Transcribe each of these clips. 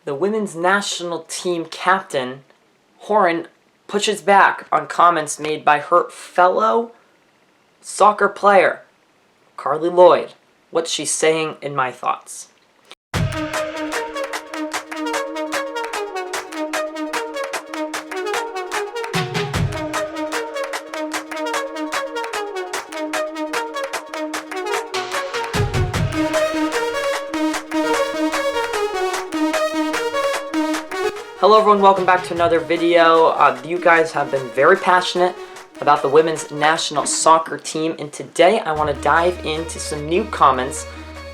the women's national team captain, Horan, pushes back on comments made by her fellow soccer player, Carli Lloyd. What's she saying in my thoughts? Hello everyone, welcome back to another video. You guys have been very passionate about the women's national soccer team, and today I want to dive into some new comments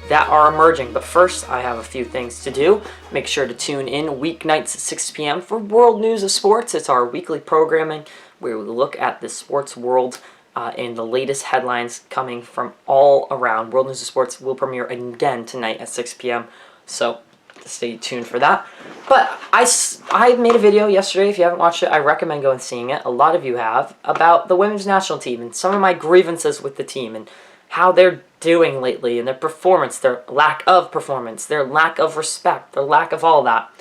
that are emerging. But first, I have a few things to do. Make sure to tune in weeknights at 6 p.m. for World News of Sports. It's our weekly programming where we look at the sports world and the latest headlines coming from all around. World News of Sports will premiere again tonight at 6 p.m. So stay tuned for that. But I made a video yesterday. If you haven't watched it, I recommend going and seeing it. A lot of you have, about the women's national team and some of my grievances with the team and how they're doing lately and their performance, their lack of performance, their lack of respect, their lack of all that.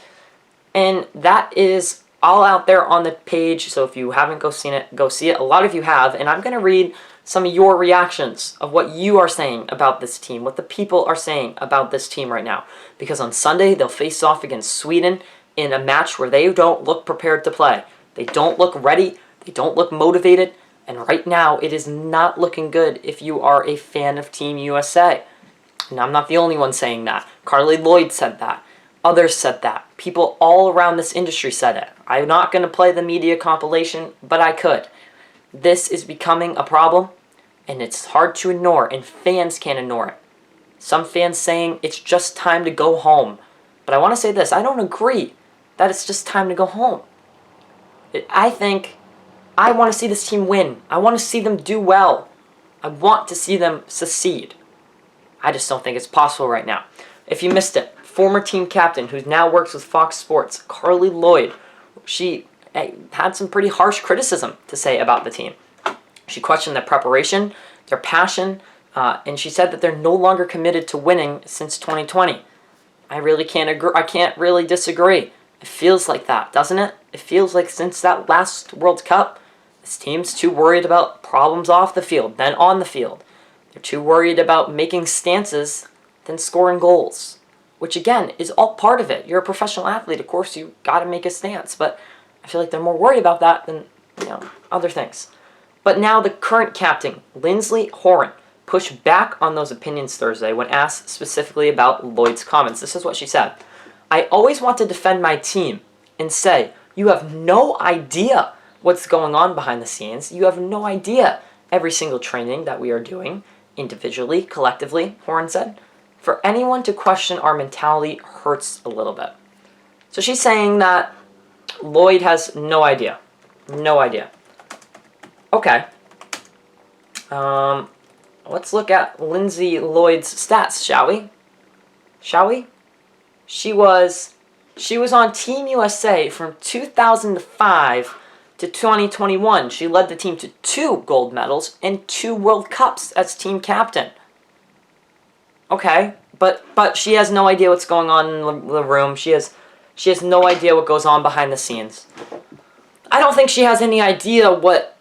And that is all out there on the page. So if you haven't seen it, go see it. A lot of you have, and I'm going to read some of your reactions of what you are saying about this team, what the people are saying about this team right now. Because on Sunday, they'll face off against Sweden in a match where they don't look prepared to play. They don't look ready. They don't look motivated. And right now, it is not looking good if you are a fan of Team USA. And I'm not the only one saying that. Carli Lloyd said that. Others said that. People all around this industry said it. I'm not going to play the media compilation, but I could. This is becoming a problem, and it's hard to ignore, and fans can't ignore it. Some fans saying it's just time to go home. But I want to say this, I don't agree that it's just time to go home. I think I want to see this team win. I want to see them do well. I want to see them succeed. I just don't think it's possible right now. If you missed it, former team captain who now works with Fox Sports, Carli Lloyd, she had some pretty harsh criticism to say about the team. She questioned their preparation, their passion, and she said that they're no longer committed to winning since 2020. I really can't agree. I can't really disagree. It feels like that, doesn't it? It feels like since that last World Cup, this team's too worried about problems off the field than on the field. They're too worried about making stances than scoring goals, which again is all part of it. You're a professional athlete, of course you got to make a stance, but I feel like they're more worried about that than other things. But now the current captain, Lindsay Horan, pushed back on those opinions Thursday when asked specifically about Lloyd's comments. This is what she said. I always want to defend my team and say, you have no idea what's going on behind the scenes. You have no idea every single training that we are doing, individually, collectively, Horan said. For anyone to question our mentality hurts a little bit. So she's saying that Lloyd has no idea. No idea. Okay. Let's look at Lindsay Lloyd's stats, shall we? Shall we? She was on Team USA from 2005 to 2021. She led the team to 2 gold medals and 2 World Cups as team captain. Okay, but she has no idea what's going on in the room. She has no idea what goes on behind the scenes. I don't think she has any idea what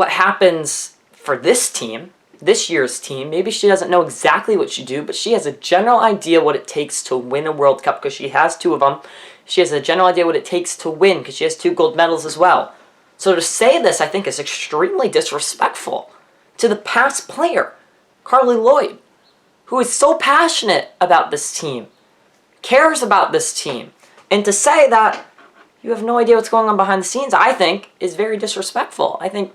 happens for this team, this year's team. Maybe she doesn't know exactly what she do, but she has a general idea what it takes to win a World Cup because she has 2 of them. She has a general idea what it takes to win because she has 2 gold medals as well. So to say this, I think, is extremely disrespectful to the past player, Carli Lloyd, who is so passionate about this team, cares about this team. And to say that you have no idea what's going on behind the scenes, I think, is very disrespectful. I think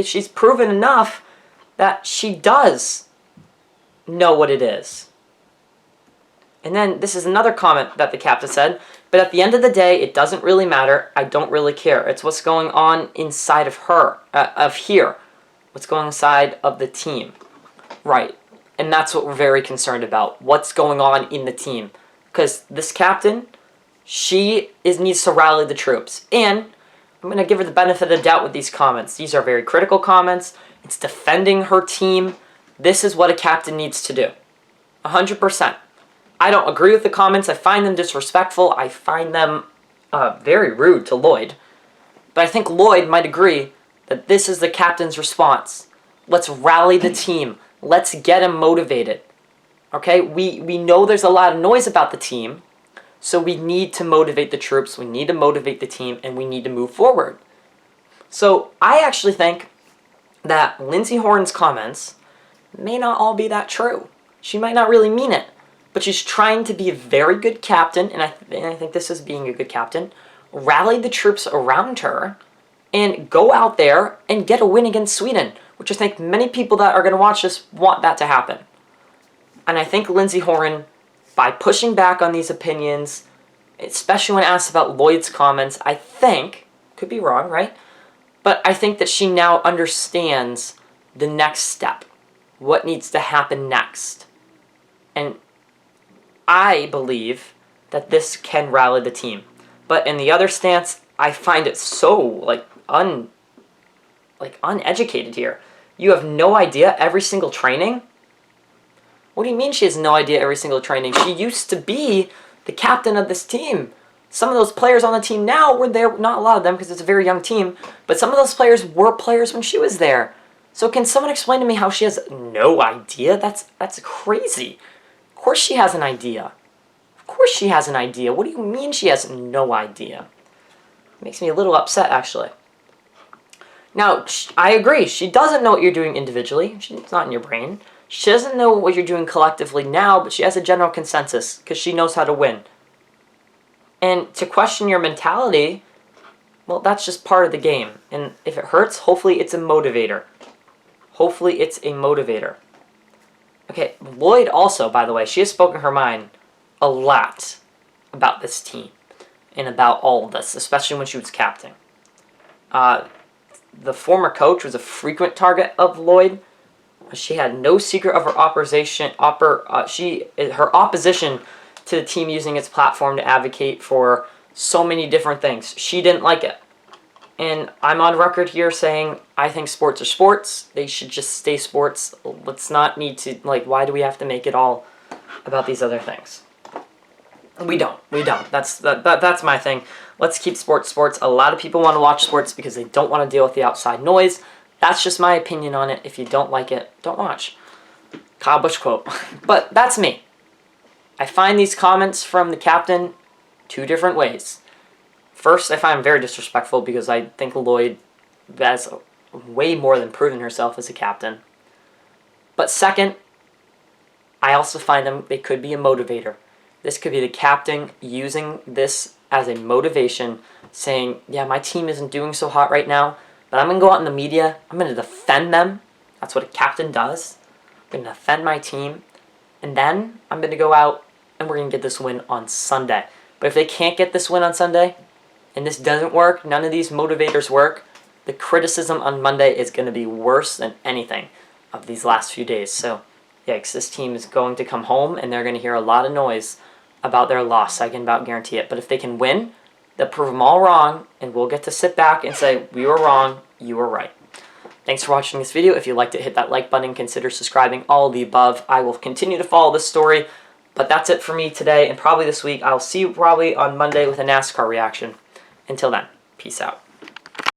she's proven enough that she does know what it is. And then this is another comment that the captain said, but at the end of the day, it doesn't really matter. I don't really care. It's what's going on inside of her, here. What's going inside of the team. Right. And that's what we're very concerned about. What's going on in the team. Because this captain, she needs to rally the troops. And I'm going to give her the benefit of the doubt with these comments. These are very critical comments. It's defending her team. This is what a captain needs to do. 100%. I don't agree with the comments. I find them disrespectful. I find them very rude to Lloyd. But I think Lloyd might agree that this is the captain's response. Let's rally the team. Let's get him motivated. Okay? We know there's a lot of noise about the team, so we need to motivate the troops, we need to motivate the team, and we need to move forward. So I actually think that Lindsey Horan's comments may not all be that true. She might not really mean it, but she's trying to be a very good captain, and I think this is being a good captain, rally the troops around her, and go out there and get a win against Sweden, which I think many people that are going to watch this want that to happen. And I think Lindsey Horan, by pushing back on these opinions, especially when asked about Lloyd's comments, I think, could be wrong, right? But I think that she now understands the next step, what needs to happen next. And I believe that this can rally the team. But in the other stance, I find it so uneducated here. You have no idea every single training? What do you mean she has no idea every single training? She used to be the captain of this team. Some of those players on the team now were there, not a lot of them because it's a very young team, but some of those players were players when she was there. So can someone explain to me how she has no idea? That's crazy. Of course she has an idea. Of course she has an idea. What do you mean she has no idea? It makes me a little upset, actually. Now, I agree. She doesn't know what you're doing individually. It's not in your brain. She doesn't know what you're doing collectively now, but she has a general consensus because she knows how to win. And to question your mentality, well, that's just part of the game. And if it hurts, hopefully it's a motivator. Hopefully it's a motivator. Okay, Lloyd also, by the way, she has spoken her mind a lot about this team and about all of this, especially when she was captain. The former coach was a frequent target of Lloyd. She had no secret of her her opposition to the team using its platform to advocate for so many different things. She didn't like it. And I'm on record here saying I think sports are sports. They should just stay sports. Let's not need to, why do we have to make it all about these other things? We don't. That's my thing. Let's keep sports sports. A lot of people want to watch sports because they don't want to deal with the outside noise. That's just my opinion on it. If you don't like it, don't watch. Kyle Busch quote. But that's me. I find these comments from the captain two different ways. First, I find them very disrespectful because I think Lloyd has way more than proven herself as a captain. But second, I also find they could be a motivator. This could be the captain using this as a motivation, saying, yeah, my team isn't doing so hot right now, but I'm going to go out in the media. I'm going to defend them. That's what a captain does. I'm going to defend my team. And then I'm going to go out and we're going to get this win on Sunday. But if they can't get this win on Sunday, and this doesn't work, none of these motivators work, the criticism on Monday is going to be worse than anything of these last few days. So, yikes, this team is going to come home and they're going to hear a lot of noise about their loss. I can about guarantee it. But if they can win, they'll prove them all wrong, and we'll get to sit back and say, we were wrong, you were right. Thanks for watching this video. If you liked it, hit that like button. Consider subscribing, all of the above. I will continue to follow this story, but that's it for me today and probably this week. I'll see you probably on Monday with a NASCAR reaction. Until then, peace out.